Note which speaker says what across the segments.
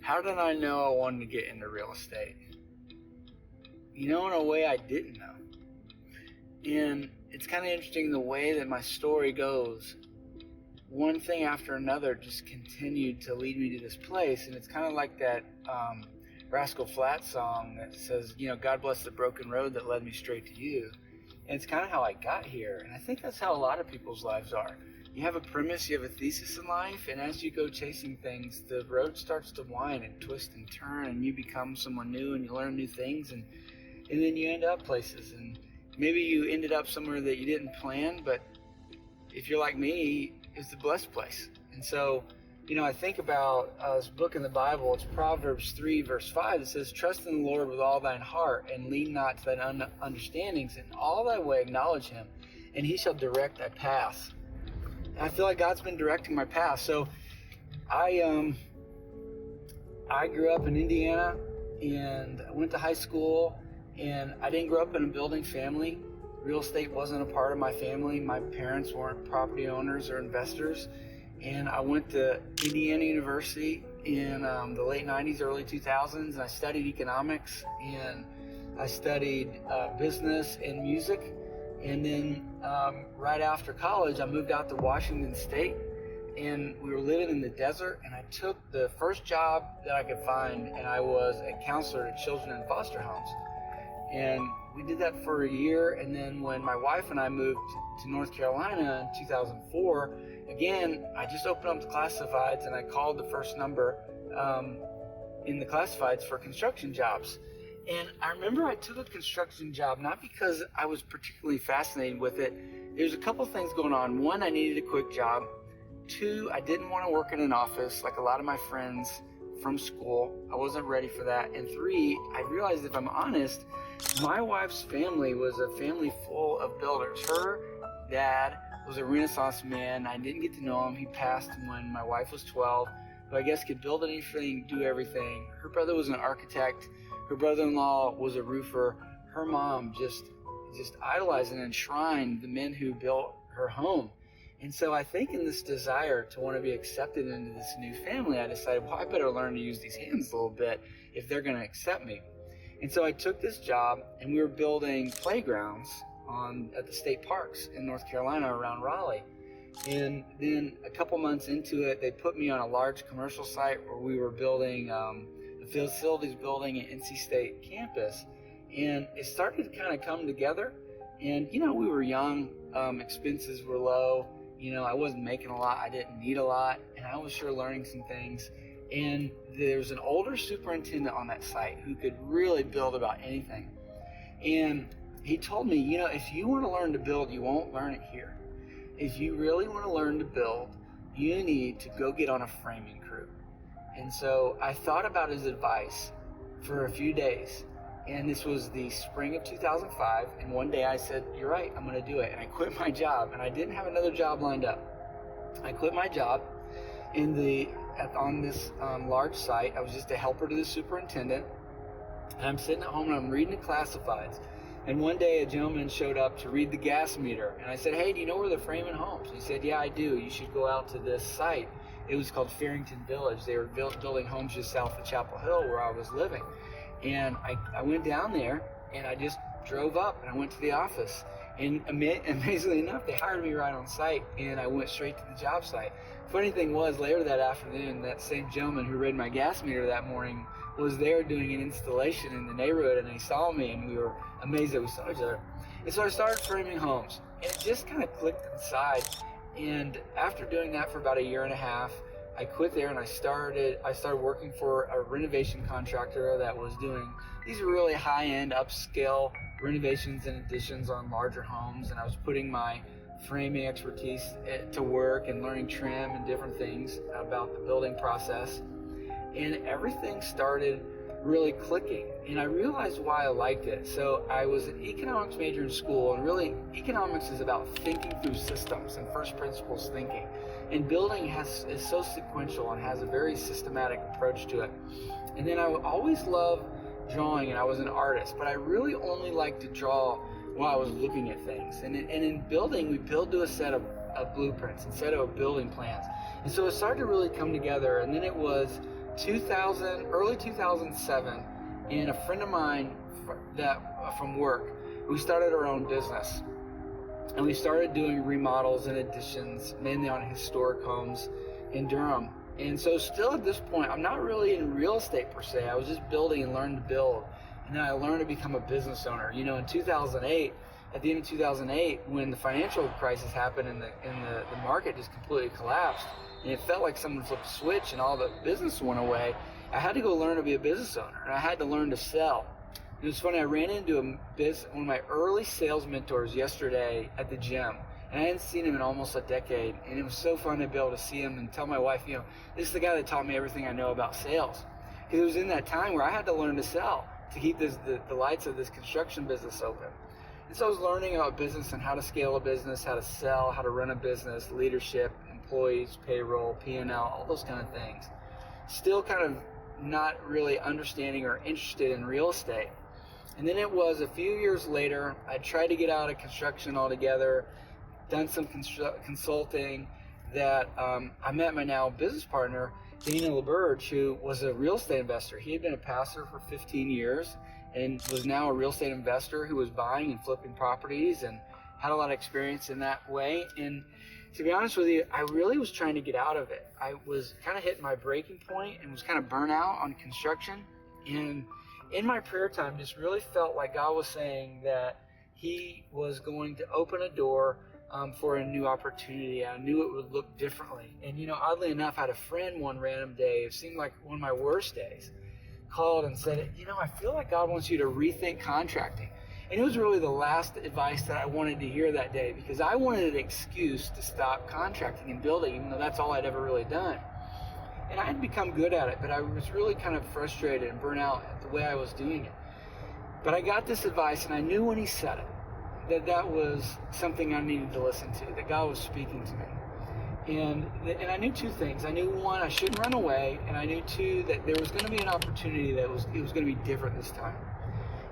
Speaker 1: How did I know I wanted to get into real estate? In a way I didn't know. And it's kind of interesting the way that my story goes. One thing after another just continued to lead me to this place. And it's kind of like that Rascal Flatts song that says, God bless the broken road that led me straight to you. And it's kind of how I got here. And I think that's how a lot of people's lives are. You have a premise, you have a thesis in life, and as you go chasing things, the road starts to wind and twist and turn, and you become someone new, and you learn new things, and then you end up places. And maybe you ended up somewhere that you didn't plan, but if you're like me, it's a blessed place. And so, I think about this book in the Bible. It's Proverbs 3, verse 5. It says, "Trust in the Lord with all thine heart, and lean not to thine understandings. In all thy way acknowledge him, and he shall direct thy paths." I feel like God's been directing my path. So I grew up in Indiana, and I went to high school, and I didn't grow up in a building family. Real estate wasn't a part of my family. My parents weren't property owners or investors. And I went to Indiana University in the late 90s, early 2000s, and I studied economics, and I studied business and music. And then right after college, I moved out to Washington State, and we were living in the desert, and I took the first job that I could find, and I was a counselor to children in foster homes. And we did that for a year, and then when my wife and I moved to North Carolina in 2004, again, I just opened up the classifieds, and I called the first number in the classifieds for construction jobs. And I remember I took a construction job, not because I was particularly fascinated with it. There's a couple things going on. One, I needed a quick job. Two, I didn't want to work in an office like a lot of my friends from school. I wasn't ready for that. And three, I realized, if I'm honest, my wife's family was a family full of builders. Her dad was a Renaissance man. I didn't get to know him. He passed when my wife was 12, who I guess could build anything, do everything. Her brother was an architect. Her brother-in-law was a roofer. Her mom just idolized and enshrined the men who built her home. And so I think in this desire to want to be accepted into this new family, I decided, well, I better learn to use these hands a little bit if they're going to accept me. And so I took this job, and we were building playgrounds at the state parks in North Carolina around Raleigh. And then a couple months into it, they put me on a large commercial site where we were building facilities building at NC State campus, and it started to kind of come together. And we were young, expenses were low, I wasn't making a lot, I didn't need a lot, and I was sure learning some things. And there was an older superintendent on that site who could really build about anything, and he told me, if you want to learn to build, you won't learn it here. If you really want to learn to build, you need to go get on a framing crew. And so I thought about his advice for a few days, and this was the spring of 2005, and one day I said, you're right, I'm going to do it. And I quit my job, and I didn't have another job lined up. I quit my job on this large site. I was just a helper to the superintendent, and I'm sitting at home, and I'm reading the classifieds. And one day a gentleman showed up to read the gas meter, and I said, hey, do you know where they're framing homes? He said, yeah, I do. You should go out to this site. It was called Farrington Village. They were building homes just south of Chapel Hill where I was living. And I went down there, and I just drove up, and I went to the office. And amazingly enough, they hired me right on site, and I went straight to the job site. Funny thing was, later that afternoon, that same gentleman who read my gas meter that morning was there doing an installation in the neighborhood, and he saw me, and we were amazed that we saw each other. And so I started framing homes, and it just kind of clicked inside. And after doing that for about a year and a half, I quit there, and I started working for a renovation contractor that was doing these really high-end, upscale renovations and additions on larger homes. And I was putting my framing expertise to work and learning trim and different things about the building process. And everything started really clicking, and I realized why I liked it. So I was an economics major in school, and really economics is about thinking through systems and first principles thinking. And building is so sequential and has a very systematic approach to it. And then I always loved drawing, and I was an artist, but I really only liked to draw while I was looking at things. And in building, we build to a set of blueprints, a set of building plans. And so it started to really come together. And then it was early 2007, and a friend of mine from work, we started our own business. And we started doing remodels and additions, mainly on historic homes in Durham. And so still at this point, I'm not really in real estate per se. I was just building and learning to build. And then I learned to become a business owner. You know, in 2008, at the end of 2008, when the financial crisis happened and the market just completely collapsed, and it felt like someone flipped a switch and all the business went away, I had to go learn to be a business owner, and I had to learn to sell. It was funny, I ran into one of my early sales mentors yesterday at the gym, and I hadn't seen him in almost a decade, and it was so fun to be able to see him and tell my wife, you know, this is the guy that taught me everything I know about sales. Because it was in that time where I had to learn to sell to keep the lights of this construction business open. And so I was learning about business and how to scale a business, how to sell, how to run a business, leadership, employees, payroll, P&L, all those kind of things. Still kind of not really understanding or interested in real estate. And then it was a few years later, I tried to get out of construction altogether, done some consulting, that I met my now business partner, Dana LaBerge, who was a real estate investor. He had been a pastor for 15 years and was now a real estate investor who was buying and flipping properties and had a lot of experience in that way. And to be honest with you, I really was trying to get out of it. I was kind of hitting my breaking point and was kind of burnt out on construction. And in my prayer time, just really felt like God was saying that he was going to open a door for a new opportunity. I knew it would look differently. And, you know, oddly enough, I had a friend one random day, it seemed like one of my worst days, called and said, you know, I feel like God wants you to rethink contracting. And it was really the last advice that I wanted to hear that day, because I wanted an excuse to stop contracting and building, even though that's all I'd ever really done. And I had become good at it, but I was really kind of frustrated and burnt out at the way I was doing it. But I got this advice, and I knew when he said it, that was something I needed to listen to, that God was speaking to me. And I knew two things. I knew, one, I shouldn't run away, and I knew, two, that there was going to be an opportunity it was going to be different this time.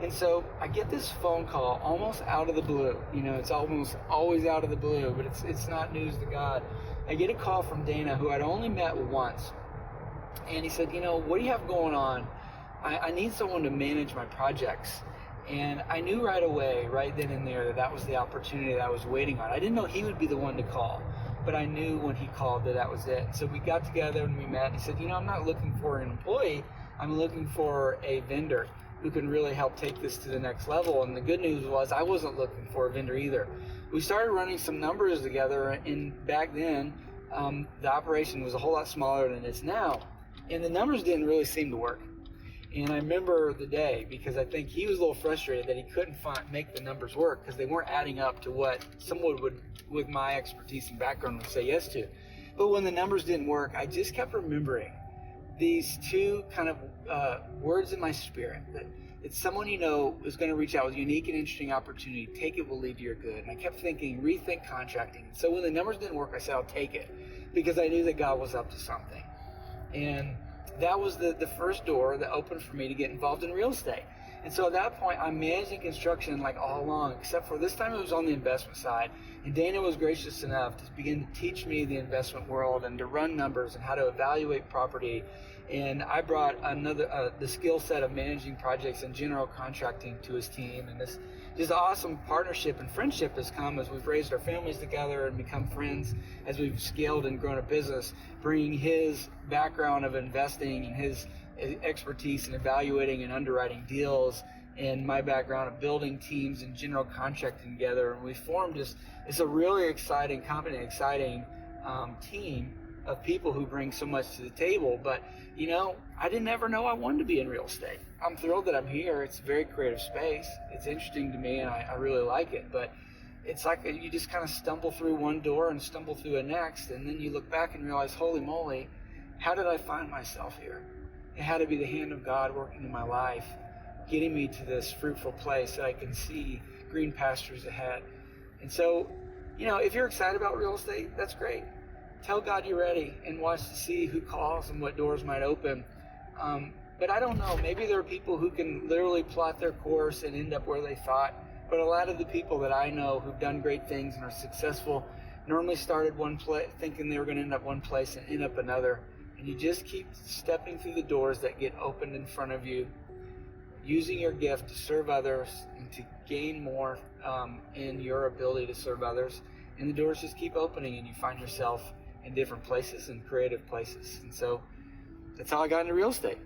Speaker 1: And so I get this phone call almost out of the blue. You know, it's almost always out of the blue, but it's not news to God. I get a call from Dana, who I'd only met once. And he said, you know, what do you have going on? I need someone to manage my projects. And I knew right away, right then and there, that was the opportunity that I was waiting on. I didn't know he would be the one to call, but I knew when he called that was it. So we got together and we met, and he said, you know, I'm not looking for an employee. I'm looking for a vendor who can really help take this to the next level. And the good news was I wasn't looking for a vendor either. We started running some numbers together, and back then, the operation was a whole lot smaller than it is now. And the numbers didn't really seem to work. And I remember the day, because I think he was a little frustrated that he couldn't make the numbers work, because they weren't adding up to what someone would, with my expertise and background, would say yes to. But when the numbers didn't work, I just kept remembering these two kind of words in my spirit, that it's someone you know is going to reach out with a unique and interesting opportunity. Take it, will lead to your good. And I kept thinking, rethink contracting. So when the numbers didn't work, I said, I'll take it, because I knew that God was up to something. And that was the first door that opened for me to get involved in real estate. And so at that point, I'm managing construction like all along, except for this time it was on the investment side. And Dana was gracious enough to begin to teach me the investment world and to run numbers and how to evaluate property. And I brought the skill set of managing projects and general contracting to his team. And this awesome partnership and friendship has come as we've raised our families together and become friends, as we've scaled and grown a business, bringing his background of investing and his expertise in evaluating and underwriting deals, and my background of building teams and general contracting together. And we formed it's a really exciting company, exciting team of people who bring so much to the table. But, you know, I didn't ever know I wanted to be in real estate. I'm thrilled that I'm here. It's a very creative space. It's interesting to me, and I really like it. But it's like you just kind of stumble through one door and stumble through a next, and then you look back and realize, holy moly, how did I find myself here? It had to be the hand of God working in my life, getting me to this fruitful place that I can see green pastures ahead. And so, you know, if you're excited about real estate, that's great. Tell God you're ready and watch to see who calls and what doors might open. But I don't know, maybe there are people who can literally plot their course and end up where they thought. But a lot of the people that I know who've done great things and are successful normally started one place, thinking they were going to end up one place and end up another. And you just keep stepping through the doors that get opened in front of you, using your gift to serve others and to gain more in your ability to serve others. And the doors just keep opening, and you find yourself in different places and creative places. And so that's how I got into real estate.